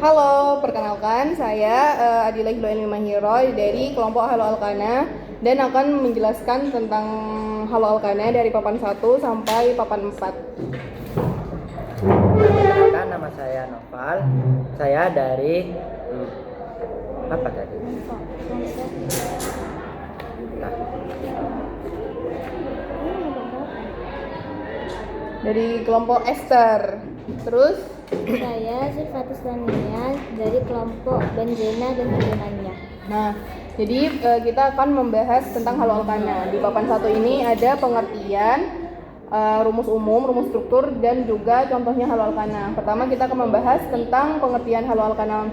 Halo, perkenalkan saya Adila Hiloel Mahiro dari kelompok Halo Alkana dan akan menjelaskan tentang Halo Alkana dari papan 1 sampai papan 4. Perkenalkan, nama saya Noval. Saya dari apa tadi? Nah, Dari kelompok Esther. Terus Saya Sifatus Tania dari kelompok benzena dan turunannya. Nah, jadi kita akan membahas tentang Halo Alkana. Di papan 1 ini ada pengertian, rumus umum, rumus struktur, dan juga contohnya Halo Alkana. Pertama kita akan membahas tentang pengertian Halo Alkana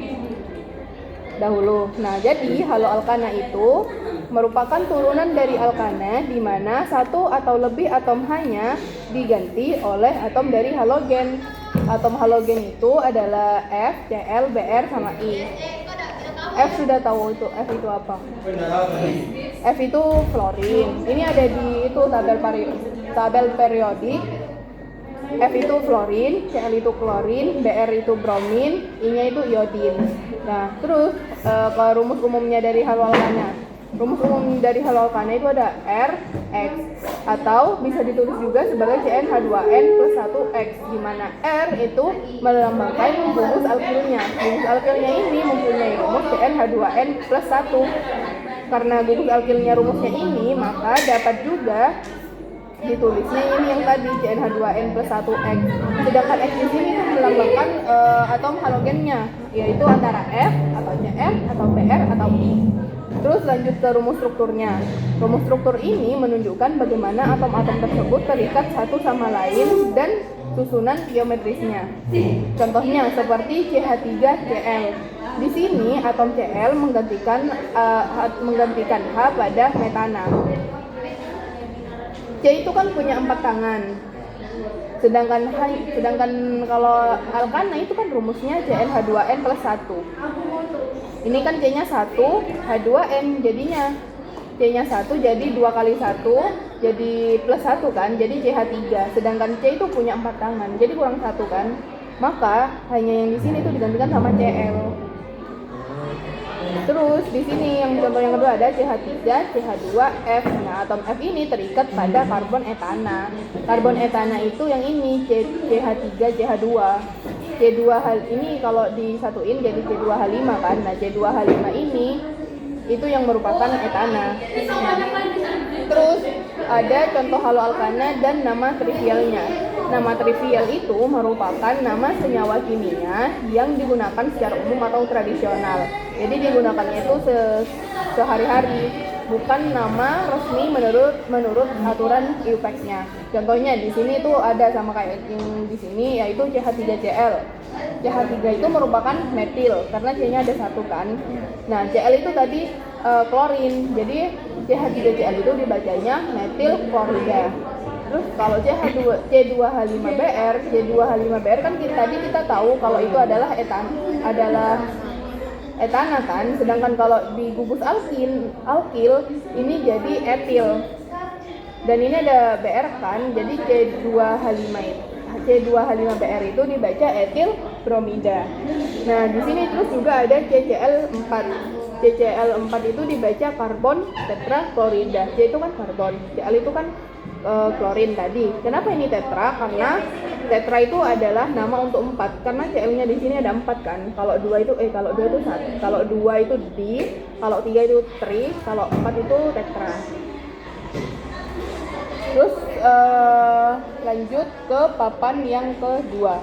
dahulu. Nah, jadi Halo Alkana itu merupakan turunan dari alkana di mana satu atau lebih atom hanya diganti oleh atom dari halogen. Atom halogen itu adalah F, Cl, Br, sama I. F sudah tahu itu, F itu apa? F itu fluorin. Ini ada di itu tabel periodik. F itu fluorin, Cl itu klorin, Br itu bromin, I-nya itu iodin. Nah, terus ke rumus umumnya dari halo alkana. Rumus umum dari halo alkana itu ada R, X, atau bisa ditulis juga sebagai CnH2n plus 1X, di mana R itu melambangkan gugus alkilnya. Gugus alkilnya ini mempunyai rumus CnH2n plus 1. Karena gugus alkilnya rumusnya ini, maka dapat juga ditulisnya ini yang tadi CnH2n plus 1X. Sedangkan X di sini itu melambangkan atom halogennya, yaitu antara F atau Cl atau Br atau I. Terus lanjut ke rumus strukturnya. Rumus struktur ini menunjukkan bagaimana atom-atom tersebut terikat satu sama lain dan susunan geometrisnya. Contohnya seperti CH3Cl. Di sini atom Cl menggantikan H pada metana. C itu kan punya 4 tangan. Sedangkan kalau alkana itu kan rumusnya CnH2n plus 1. Ini kan C-nya 1, H2N jadinya C-nya 1 jadi 2 kali 1 jadi plus 1 kan, jadi CH3. Sedangkan C itu punya 4 tangan, jadi kurang 1 kan. Maka hanya yang di sini tuh digantikan sama Cl. Terus di sini yang contoh yang kedua ada CH3, CH2F. Nah, atom F ini terikat pada karbon etana. Karbon etana itu yang ini CH3, CH2. C2 hal ini kalau disatuin jadi C2H5 kan. Nah, C2H5 ini itu yang merupakan etana. Terus ada contoh halo alkana dan nama trivialnya. Nama trivial itu merupakan nama senyawa kimia yang digunakan secara umum atau tradisional. Jadi digunakannya itu sehari-hari, bukan nama resmi menurut aturan IUPAC-nya. Contohnya di sini tuh ada sama kayak yang di sini, yaitu CH3Cl. CH3 itu merupakan metil karena C-nya ada 1 kan. Nah, Cl itu tadi klorin. Jadi CH3Cl itu dibacanya metil klorida. Terus kalau C2H5Br kan tadi kita tahu kalau itu adalah etana kan, sedangkan kalau di gugus alkil ini jadi etil. Dan ini ada Br kan, jadi C2H5Br itu dibaca etil bromida. Nah, di sini terus juga ada CCl4. CCl4 itu dibaca karbon tetraklorida. C itu kan karbon, Cl itu kan klorin tadi. Kenapa ini tetra? Karena tetra itu adalah nama untuk 4. Karena Cl-nya di sini ada 4 kan. Kalau 2 itu 1. Kalau 2 itu di, kalau 3 itu tri, kalau 4 itu tetra. Terus lanjut ke papan yang kedua.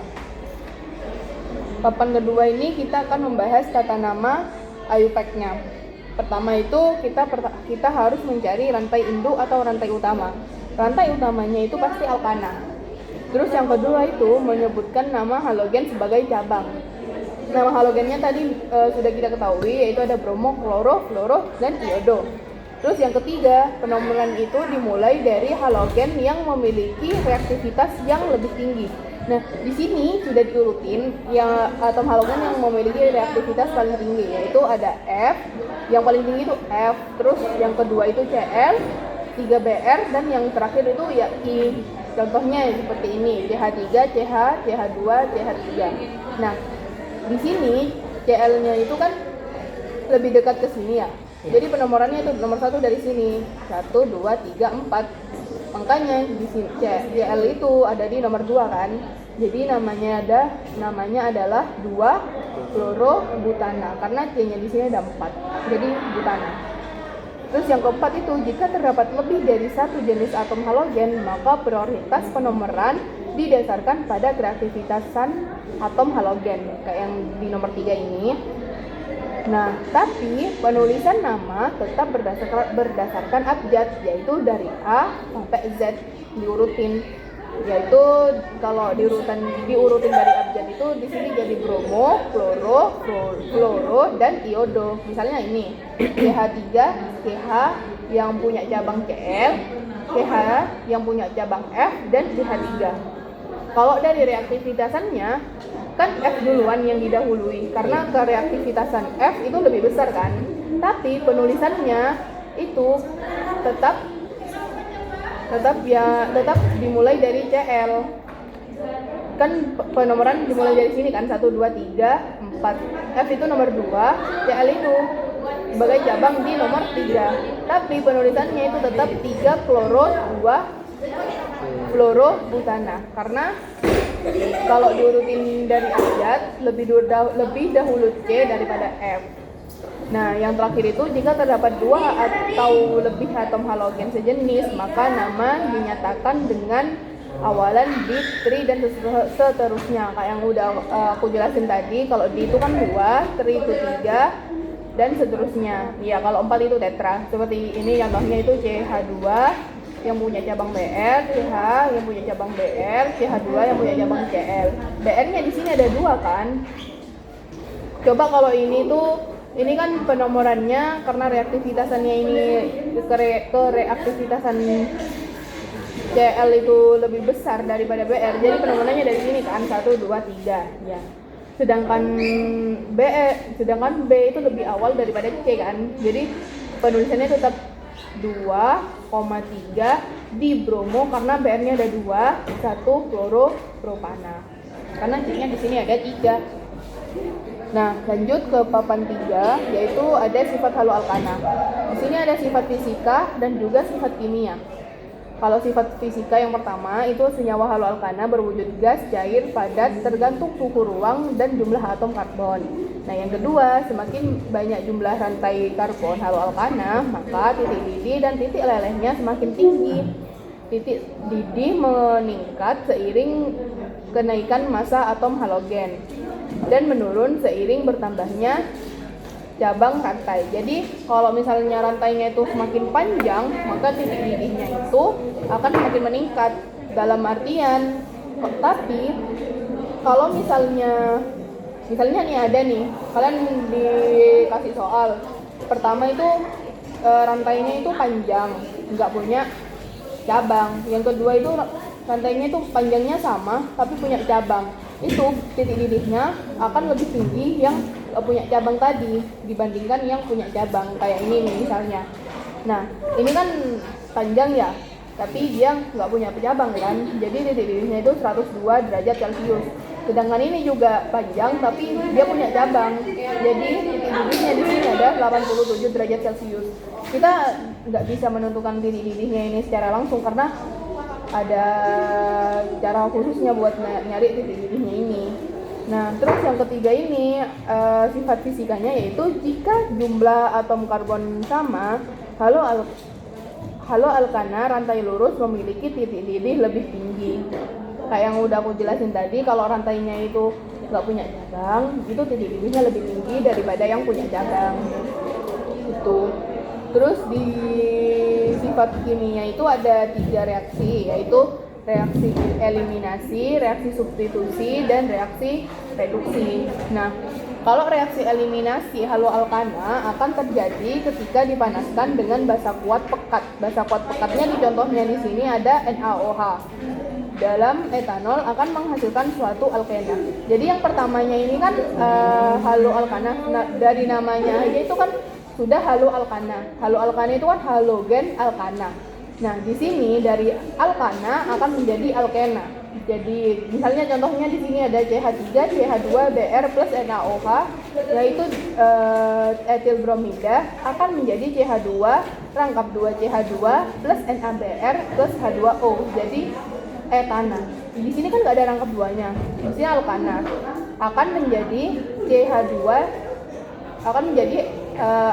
Papan kedua ini kita akan membahas tata nama IUPAC-nya. Pertama itu kita harus mencari rantai induk atau rantai utama. Rantai utamanya itu pasti alkana. Terus yang kedua itu menyebutkan nama halogen sebagai cabang. Nama halogennya tadi sudah kita ketahui, yaitu ada bromo, kloro, fluoro, dan iodo. Terus yang ketiga, penomoran itu dimulai dari halogen yang memiliki reaktivitas yang lebih tinggi. Nah, di sini sudah diurutin yang atom halogen yang memiliki reaktivitas paling tinggi, yaitu ada F, yang paling tinggi itu F, terus yang kedua itu Cl, 3Br, dan yang terakhir itu ya I. Contohnya seperti ini, CH3, CH, CH2, CH3. Nah, di sini Cl-nya itu kan lebih dekat ke sini ya. Jadi penomorannya itu nomor 1 dari sini. 1, 2, 3, 4. Makanya di sini Cl itu ada di nomor 2 kan. Jadi namanya adalah 2-fluorobutana karena C-nya di sini ada 4. Jadi butana. Terus yang keempat itu, jika terdapat lebih dari satu jenis atom halogen, maka prioritas penomoran didasarkan pada reaktivitasan atom halogen, kayak yang di nomor 3 ini. Nah, tapi penulisan nama tetap berdasarkan abjad, yaitu dari A sampai Z diurutin. Yaitu kalau diurutin dari abjad itu di sini jadi bromo, fluoro, dan iodo. Misalnya ini CH3, CH yang punya cabang Cl, CH yang punya cabang F, dan CH3. Kalau dari reaktivitasannya kan F duluan yang didahului karena kereaktivitasan F itu lebih besar kan. Tapi penulisannya itu tetap dimulai dari Cl. Kan penomoran dimulai dari sini kan 1, 2, 3, 4. F itu nomor 2, Cl itu sebagai cabang di nomor 3. Tapi penulisannya itu tetap 3 fluoro 2 fluorobutana karena kalau diurutin dari abjad lebih dahulu C daripada F. Nah, yang terakhir itu jika terdapat 2 atau lebih atom halogen sejenis, maka nama dinyatakan dengan awalan di, tri, dan seterusnya. Kayak yang udah aku jelasin tadi, kalau di itu kan 2, tri itu 3, dan seterusnya. Ya, kalau 4 itu tetra. Seperti ini contohnya itu CH2 yang punya cabang Br, CH yang punya cabang Br, CH2 yang punya cabang Cl. Br-nya di sini ada 2 kan. Coba kalau ini kan penomorannya karena reaktivitasannya ini kereaktivitasan Cl itu lebih besar daripada Br. Jadi penomorannya dari sini kan 1, 2, 3 ya. Sedangkan B itu lebih awal daripada C kan. Jadi penulisannya tetap 2,3 di bromo karena Br-nya ada 2, 1 fluoropropana. Karena C-nya di sini ada 3. Nah, lanjut ke papan 3, yaitu ada sifat haloalkana. Di sini ada sifat fisika dan juga sifat kimia. Kalau sifat fisika yang pertama itu senyawa haloalkana berwujud gas, cair, padat tergantung suhu ruang dan jumlah atom karbon. Nah, yang kedua, semakin banyak jumlah rantai karbon haloalkana, maka titik didih dan titik lelehnya semakin tinggi. Titik didih meningkat seiring kenaikan massa atom halogen dan menurun seiring bertambahnya cabang rantai. Jadi kalau misalnya rantainya itu semakin panjang, maka titik didihnya itu akan semakin meningkat. Dalam artian, tapi kalau misalnya nih ada nih, kalian dikasih soal. Pertama itu rantainya itu panjang, nggak punya cabang. Yang kedua itu rantainya itu panjangnya sama, tapi punya cabang. Itu titik didihnya akan lebih tinggi yang punya cabang tadi dibandingkan yang punya cabang. Kayak ini nih misalnya. Nah, ini kan panjang ya, tapi dia nggak punya cabang kan. Jadi titik didihnya itu 102 derajat Celcius. Sedangkan ini juga panjang, tapi dia punya cabang. Jadi titik didihnya di sini ada 87 derajat Celcius. Kita nggak bisa menentukan titik didihnya ini secara langsung karena ada cara khususnya buat nyari titik didihnya ini. Nah, terus yang ketiga ini sifat fisikanya yaitu jika jumlah atom karbon sama, haloalkana rantai lurus memiliki titik didih lebih tinggi. Kayak yang udah aku jelasin tadi, kalau rantainya itu nggak punya cabang, itu titik didihnya lebih tinggi daripada yang punya cabang. Itu. Terus di sifat kimia itu ada 3 reaksi, yaitu reaksi eliminasi, reaksi substitusi, dan reaksi reduksi. Nah, kalau reaksi eliminasi haloalkana akan terjadi ketika dipanaskan dengan basa kuat pekat. Basa kuat pekatnya di contohnya di sini ada NaOH. Dalam etanol akan menghasilkan suatu alkena. Jadi yang pertamanya ini kan haloalkana. Nah, dari namanya aja itu kan sudah haloalkana. Haloalkana itu kan halogen alkana. Nah, di sini dari alkana akan menjadi alkena. Jadi, misalnya contohnya di sini ada CH3, CH2, Br plus NaOH, yaitu etil bromida akan menjadi CH2 rangkap 2 CH2 plus NaBr plus H2O. Jadi etana. Di sini kan nggak ada rangkap 2-nya. Di sini alkana akan menjadi CH2 akan menjadi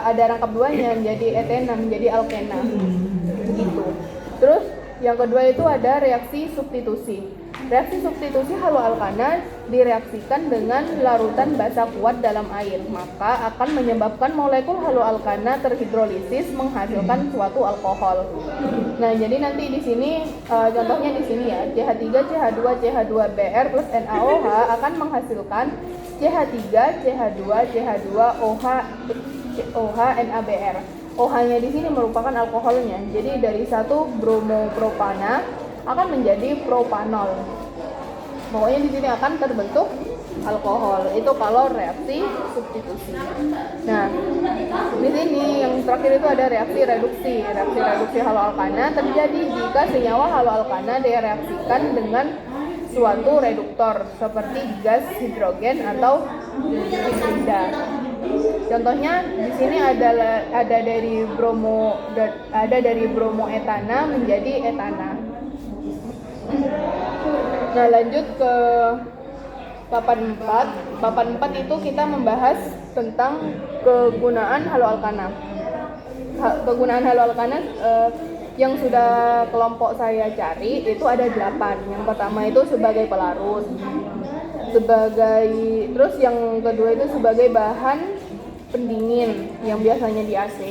ada rangkap 2-nya menjadi etena, menjadi alkena. Begitu. Terus yang kedua itu ada reaksi substitusi. Reaksi substitusi haloalkana direaksikan dengan larutan basa kuat dalam air, maka akan menyebabkan molekul haloalkana terhidrolisis menghasilkan suatu alkohol. Nah, jadi nanti di sini contohnya di sini ya, CH3, CH2, CH2Br plus NaOH akan menghasilkan CH3, CH2, CH2OH OH NaBr. OH-nya di sini merupakan alkoholnya. Jadi dari satu bromopropana akan menjadi propanol. Pokoknya di sini akan terbentuk alkohol. Itu kalau reaksi substitusi. Nah, di sini yang terakhir itu ada reaksi reduksi. Reaksi reduksi haloalkana terjadi jika senyawa haloalkana direaksikan dengan suatu reduktor seperti gas hidrogen atau hidrida. Contohnya di sini ada dari bromoetana menjadi etana. Nah, lanjut ke papan 4. Papan 4 itu kita membahas tentang kegunaan haloalkana. Kegunaan haloalkana yang sudah kelompok saya cari itu ada 8. Yang pertama itu sebagai pelarut. Terus yang kedua itu sebagai bahan pendingin yang biasanya di AC.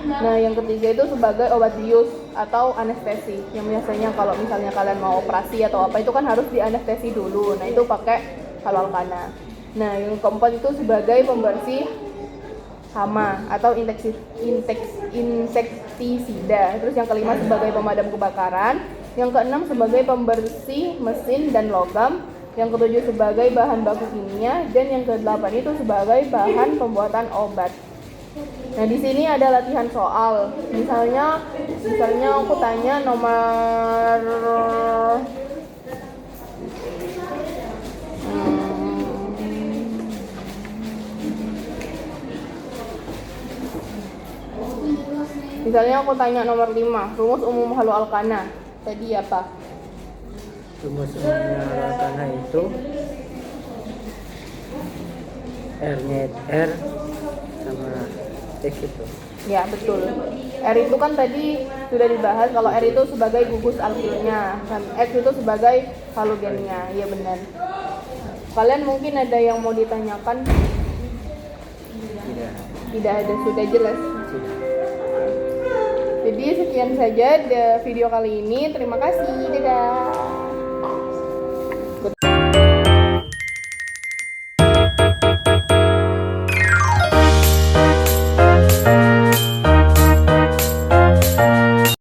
Nah, yang ketiga itu sebagai obat bius atau anestesi yang biasanya kalau misalnya kalian mau operasi atau apa itu kan harus dianestesi dulu. Nah, itu pakai haloalkana. Nah, yang keempat itu sebagai pembersih hama atau insektisida. Terus yang kelima sebagai pemadam kebakaran. Yang keenam sebagai pembersih mesin dan logam. Yang ketujuh sebagai bahan baku kimia, dan yang kedelapan itu sebagai bahan pembuatan obat. Nah, di sini ada latihan soal. Misalnya aku tanya nomor nomor 5, rumus umum haloalkana. Tadi apa? Rumus umumnya haloalkana itu R-nya R sama X itu. Ya, betul. R itu kan tadi sudah dibahas kalau R itu sebagai gugus alkilnya dan X itu sebagai halogennya. Ya, benar. Kalian mungkin ada yang mau ditanyakan? Tidak ada, sudah jelas. Jadi sekian saja video kali ini. Terima kasih. Dadah.